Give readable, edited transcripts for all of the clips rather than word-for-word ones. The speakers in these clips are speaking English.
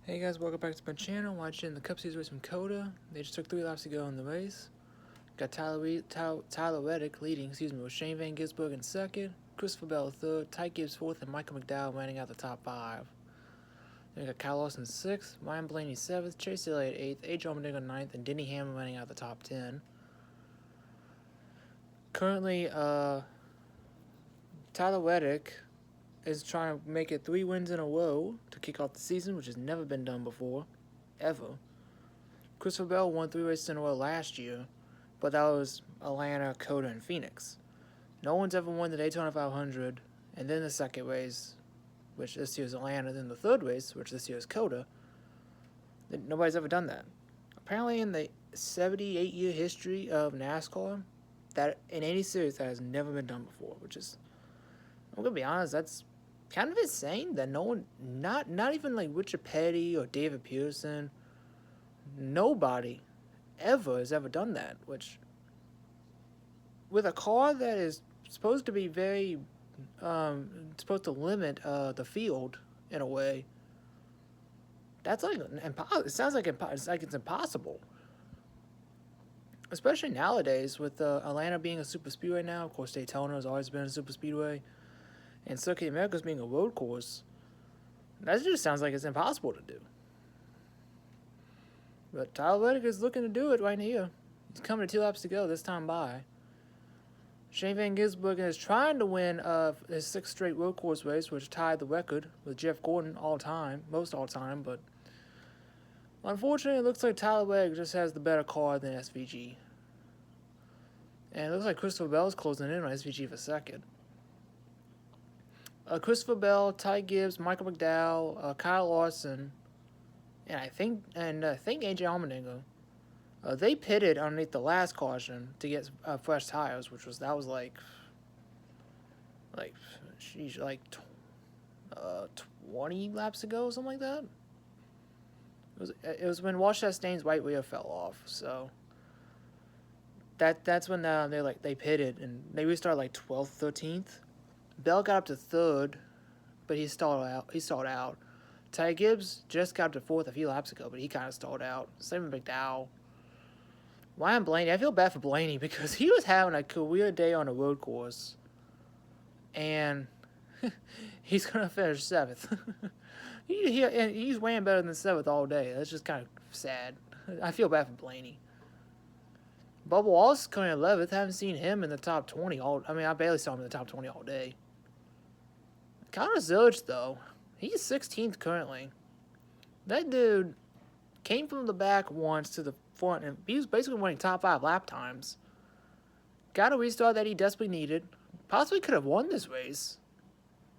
Hey guys, welcome back to my channel. Watching the Cup Series race from COTA. They just took 3 laps to go in the race. Got Tyler Reddick leading, with Shane Van Gisbergen in second, Christopher Bell third, Ty Gibbs fourth, and Michael McDowell rounding out the top 5. Then we got Kyle Lawson sixth, Ryan Blaney seventh, Chase Elliott eighth, A.J. Allmendinger ninth, and Denny Hamlin rounding out the top 10. Currently, Tyler Reddick is trying to make it 3 wins in a row to kick off the season, which has never been done before, ever. Christopher Bell won 3 races in a row last year, but that was Atlanta, COTA, and Phoenix. No one's ever won the Daytona 500, and then the second race, which this year is Atlanta, then the third race, which this year is COTA. Nobody's ever done that. Apparently, in the 78-year history of NASCAR, that in any series that has never been done before, which is, I'm gonna be honest, that's kind of insane that no one, not even like Richard Petty or David Pearson, nobody ever has ever done that, which, with a car that is supposed to be very, supposed to limit the field in a way, that's like, it sounds like it's impossible. Especially nowadays with Atlanta being a super speedway now. Of course, Daytona has always been a super speedway, and Circuit Americas being a road course. That just sounds like it's impossible to do. But Tyler Reddick is looking to do it right here. He's coming to 2 laps to go this time by. Shane Van Gisbergen is trying to win his 6th straight road course race, which tied the record with Jeff Gordon most all time. But unfortunately, it looks like Tyler Reddick just has the better car than SVG. And it looks like Christopher Bell is closing in on SVG for second. Christopher Bell, Ty Gibbs, Michael McDowell, Kyle Larson, and I think A.J. Allmendinger, they pitted underneath the last caution to get fresh tires, which was 20 laps ago, something like that. It was when Wash Chastain's right rear fell off, so that's when they pitted and they restarted like 12th, 13th. Bell got up to 3rd, but he stalled out. Ty Gibbs just got up to 4th a few laps ago, but he kind of stalled out. Same with McDowell. Ryan Blaney, I feel bad for Blaney because he was having a career day on a road course, and he's going to finish 7th. He's weighing better than 7th all day. That's just kind of sad. I feel bad for Blaney. Bubba Wallace is coming 11th. Haven't seen him in the top 20 I barely saw him in the top 20 all day. Connor Zillich, though, he's 16th currently. That dude came from the back once to the front, and he was basically winning top 5 lap times. Got a restart that he desperately needed. Possibly could have won this race.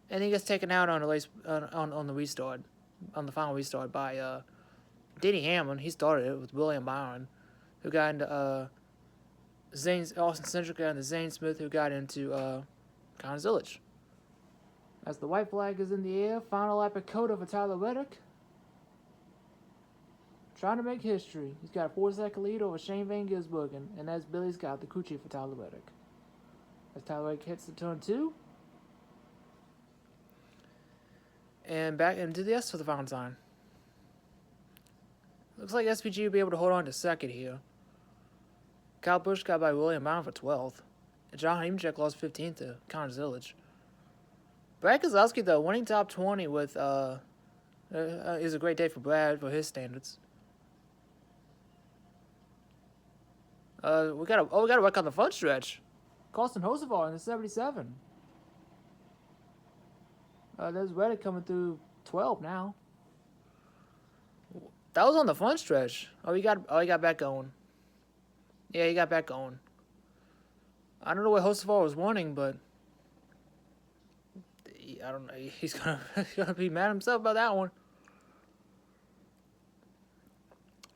And he gets taken out on the restart, on the final restart by Denny Hamlin. He started it with William Byron, who got into Austin Cindric got into Zane Smith, who got into Connor Zillich. As the white flag is in the air, final lap at COTA for Tyler Reddick. Trying to make history. He's got a 4-second lead over Shane Van Gisbergen, and that's Billy Scott, the crew chief for Tyler Reddick. As Tyler Reddick hits the turn 2. And back into the S for the final time. Looks like SVG will be able to hold on to 2nd here. Kyle Busch got by William Byron for 12th. And John Nemechek lost 15th to Connor Zillich. Brad Keselowski, though, winning top 20 with is a great day for Brad for his standards. We got a wreck on the front stretch. Carson Hocevar in the 77. There's Reddick coming through 12 now. That was on the front stretch. He got back going. Yeah, he got back going. I don't know what Hocevar was wanting, but I don't know. He's gonna be mad himself about that one.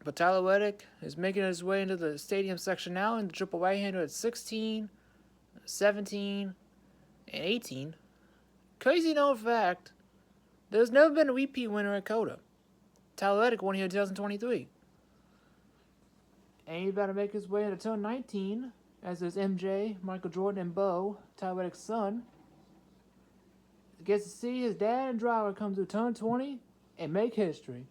But Tyler Reddick is making his way into the stadium section now in the triple right-hander at 16, 17, and 18. Crazy known fact, there's never been a repeat winner at COTA. Tyler Reddick won here in 2023. And he's about to make his way into turn 19, as there's MJ, Michael Jordan, and Bo, Tyler Reddick's son. Gets to see his dad and driver come through turn 20 and make history.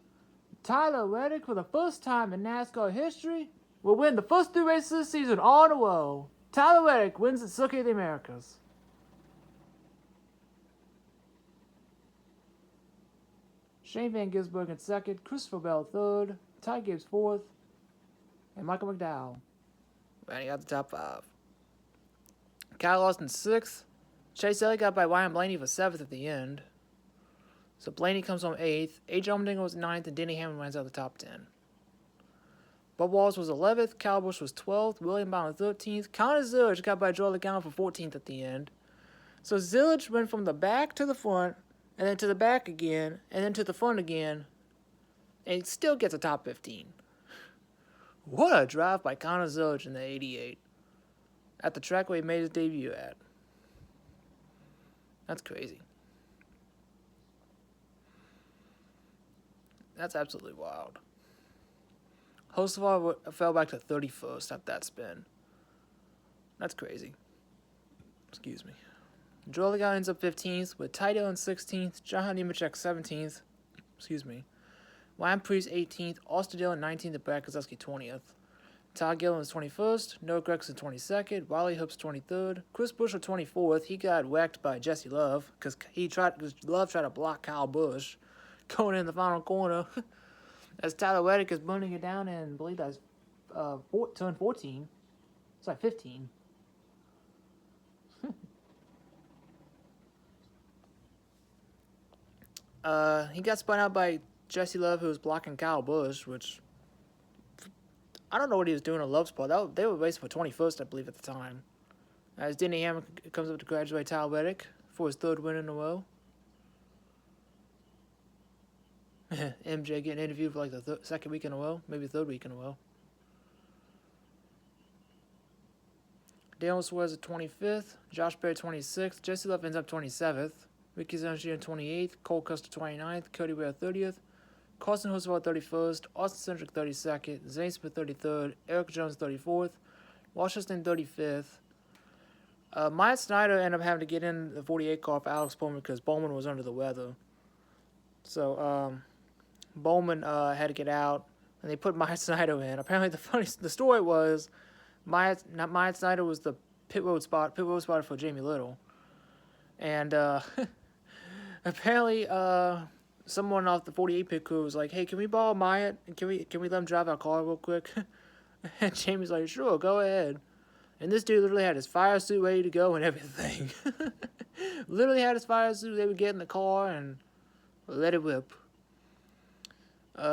Tyler Reddick, for the first time in NASCAR history, will win the first 3 races this season all in a row. Tyler Reddick wins at Circuit of the Americas. Shane Van Gisbergen in second, Christopher Bell third, Ty Gibbs fourth, and Michael McDowell rounding out the top 5. Kyle Larson sixth. Chase Elliott got by Ryan Blaney for 7th at the end. So Blaney comes home 8th. A.J. Allmendinger was 9th, and Denny Hamlin rounds out the top 10. Bub Wallace was 11th. Kyle Busch was 12th. William Byron 13th. Connor Zillage got by Joe Logano for 14th at the end. So Zillage went from the back to the front, and then to the back again, and then to the front again, and he still gets a top 15. What a drive by Connor Zillage in the 88 at the track where he made his debut at. That's crazy. That's absolutely wild. Hocevar fell back to 31st after that spin. That's crazy. Excuse me. Joe Logano ends up 15th with Ty Dillon 16th, John Nemechek 17th. Excuse me. Ryan Prix 18th, Austin Dillon 19th, and Brad Keselowski 20th. Todd Gilliland is 21st, Noah Gragson 22nd, Riley Hoops 23rd, Chris Buescher 24th. He got whacked by Jesse Love because Love tried to block Kyle Busch going in the final corner. As Tyler Reddick is burning it down in, I believe that's turn 14. It's like 15. He got spun out by Jesse Love, who was blocking Kyle Busch, which I don't know what he was doing in Love's spot. They were racing for 21st, I believe, at the time. As Denny Hamlin comes up to congratulate Tyler Reddick for his 3rd win in a row. MJ getting interviewed for like the 2nd week in a row, maybe 3rd week in a row. Daniel Suarez at 25th, Josh Berry 26th, Jesse Love ends up 27th, Ricky Zanchi 28th, Cole Custer 29th, Cody Ware 30th, Carson Hocevar 31st, Austin Cindric 32nd, Zane Smith 33rd, Eric Jones 34th, Washington 35th. Myatt Snyder ended up having to get in the 48 car for Alex Bowman because Bowman was under the weather. So Bowman had to get out, and they put Myatt Snyder in. Apparently, the story was Myatt Snyder was the pit road spotter for Jamie Little, and apparently someone off the 48 pit crew was like, "Hey, can we borrow Myatt? Can we let him drive our car real quick?" And Jamie's like, "Sure, go ahead." And this dude literally had his fire suit ready to go and everything. Literally had his fire suit. They would get in the car and let it whip.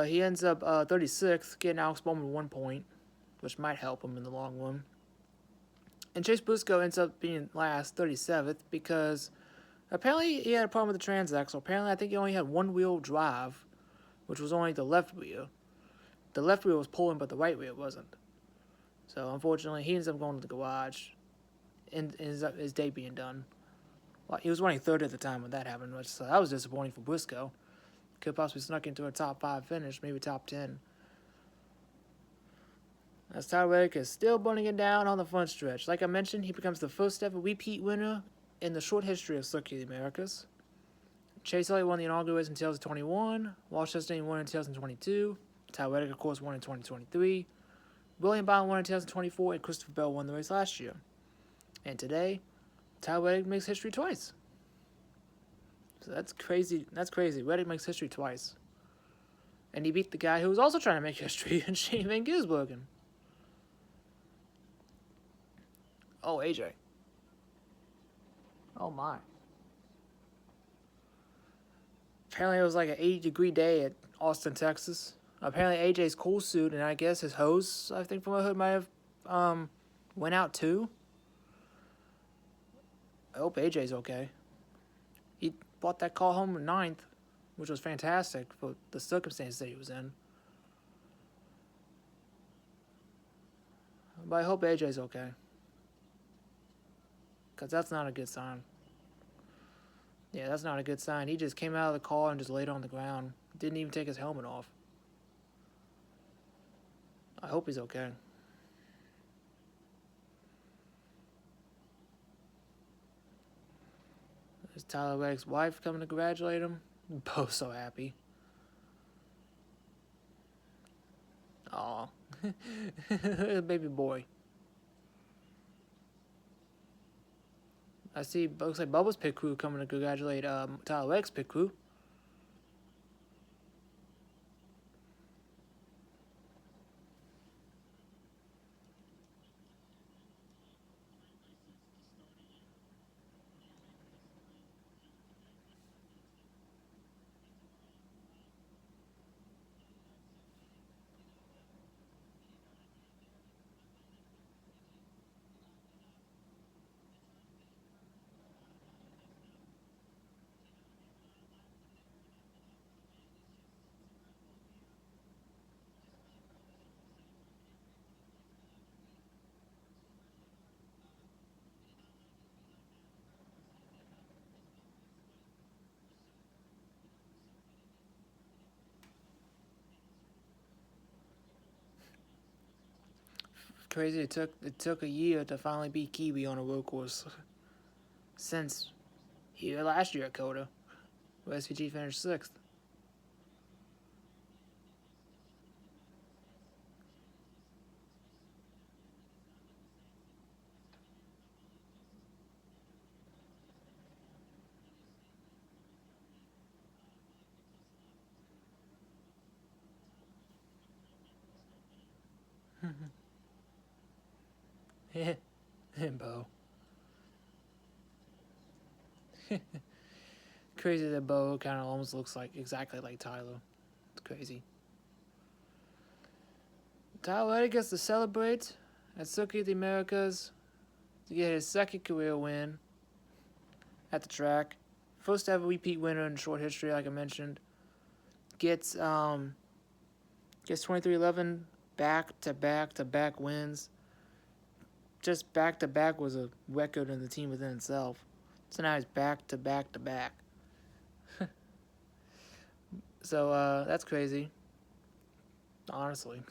He ends up 36th, getting Alex Bowman 1 point, which might help him in the long run. And Chase Briscoe ends up being last, 37th, because apparently he had a problem with the transaxle. Apparently, I think he only had one-wheel drive, which was only the left wheel. The left wheel was pulling, but the right wheel wasn't. So, unfortunately, he ends up going to the garage and ends up his day being done. Well, he was running 3rd at the time when that happened, which that was disappointing for Briscoe. Could possibly snuck into a top 5 finish, maybe top 10. As Tyler Reddick is still burning it down on the front stretch. Like I mentioned, he becomes the first ever repeat winner in the short history of Circuit of the Americas. Chase Elliott won the inaugural race in 2021. Walsh Chastain won in 2022. Tyler Reddick, of course, won in 2023. William Byron won in 2024, and Christopher Bell won the race last year. And today, Tyler Reddick makes history twice. So that's crazy. That's crazy. Reddick makes history twice. And he beat the guy who was also trying to make history, and Shane Van Gisbergen. Oh, AJ. Oh, my. Apparently, it was like an 80-degree day at Austin, Texas. Apparently, AJ's cool suit and I guess his hose, I think from my hood, might have went out too. I hope AJ's okay. He brought that car home in 9th, which was fantastic for the circumstances that he was in. But I hope AJ's okay. Because that's not a good sign. Yeah, that's not a good sign. He just came out of the car and just laid on the ground. Didn't even take his helmet off. I hope he's okay. There's Tyler Reddick's wife coming to congratulate him. Both so happy. Aw. Baby boy. I see, looks like Bubba's pit crew coming to congratulate Tyler Reddick's pit crew. Crazy, it took a year to finally beat Kiwi on a road course. Since here last year at COTA, where SVG finished 6th. Bo. Crazy that Bo kind of almost looks like exactly like Tyler. It's crazy. Tyler Reddick gets to celebrate at Circuit of the Americas to get his second career win at the track. First ever repeat winner in short history, like I mentioned. Gets 2311 back-to-back-to-back wins. Just back-to-back was a record in the team within itself. So now he's back-to-back-to-back. So that's crazy. Honestly.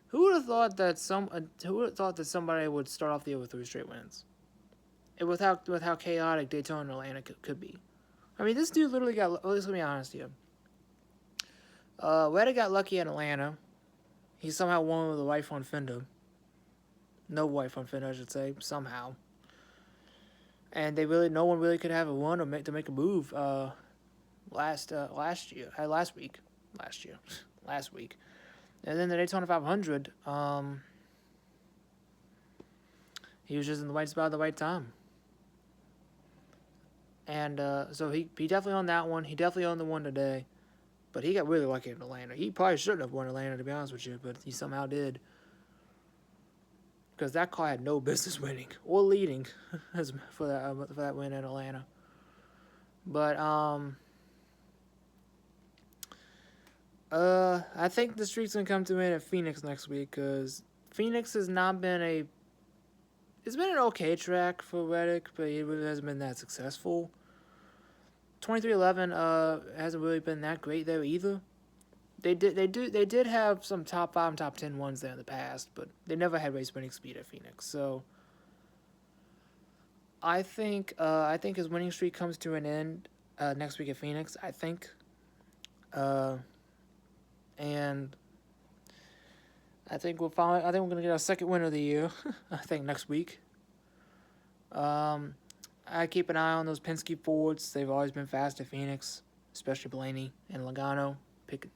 Who would have thought that somebody would start off the year with 3 straight wins? And with how chaotic Daytona and Atlanta could be. I mean, this dude literally got. Let's be honest here. Reddick got lucky at Atlanta. He somehow won with a wife on Fender. No wife on Fender, I should say. Somehow. And no one really could have a run or make a move. Last week. And then the Daytona 500. He was just in the right spot at the right time. And so he definitely owned that one. He definitely owned the one today. But he got really lucky in Atlanta. He probably shouldn't have won Atlanta, to be honest with you, but he somehow did. Because that car had no business winning or leading for that win in Atlanta. But I think the streak's gonna come to an end at Phoenix next week, because Phoenix has not been it's been an okay track for Reddick, but it really hasn't been that successful. 2311 hasn't really been that great there either. They did have some top 5 and top 10 ones there in the past, but they never had race winning speed at Phoenix. So I think his winning streak comes to an end next week at Phoenix. I think, and I think we're gonna get our second win of the year. I think next week. I keep an eye on those Penske Fords. They've always been fast at Phoenix, especially Blaney and Logano. Pick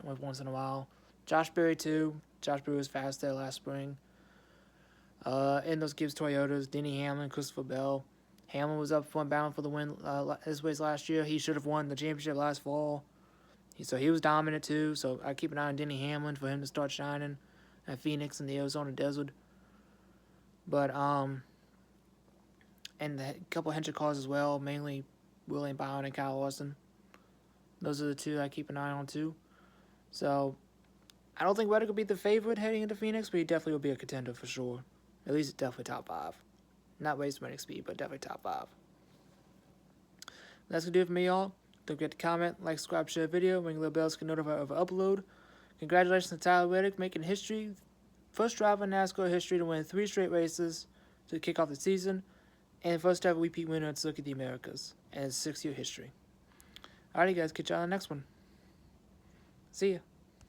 one once in a while. Josh Berry too. Josh Berry was fast there last spring. In those Gibbs Toyotas, Denny Hamlin, Christopher Bell. Hamlin was up front bound for the win his race last year. He should have won the championship last fall. So he was dominant too. So I keep an eye on Denny Hamlin for him to start shining at Phoenix in the Arizona desert. But and a couple Hendrick cars as well, mainly William Byron and Kyle Larson. Those are the two I keep an eye on too. So I don't think Reddick will be the favorite heading into Phoenix, but he definitely will be a contender for sure. At least definitely top 5. Not race winning speed, but definitely top 5. That's going to do it for me, y'all. Don't forget to comment, like, subscribe, share the video, ring the little bell so you can notify of an upload. Congratulations to Tyler Reddick, making history. First driver in NASCAR history to win 3 straight races to kick off the season. And first ever repeat winner at Circuit of the Americas. And his 6-year history. Alrighty, guys. Catch you on the next one. See ya.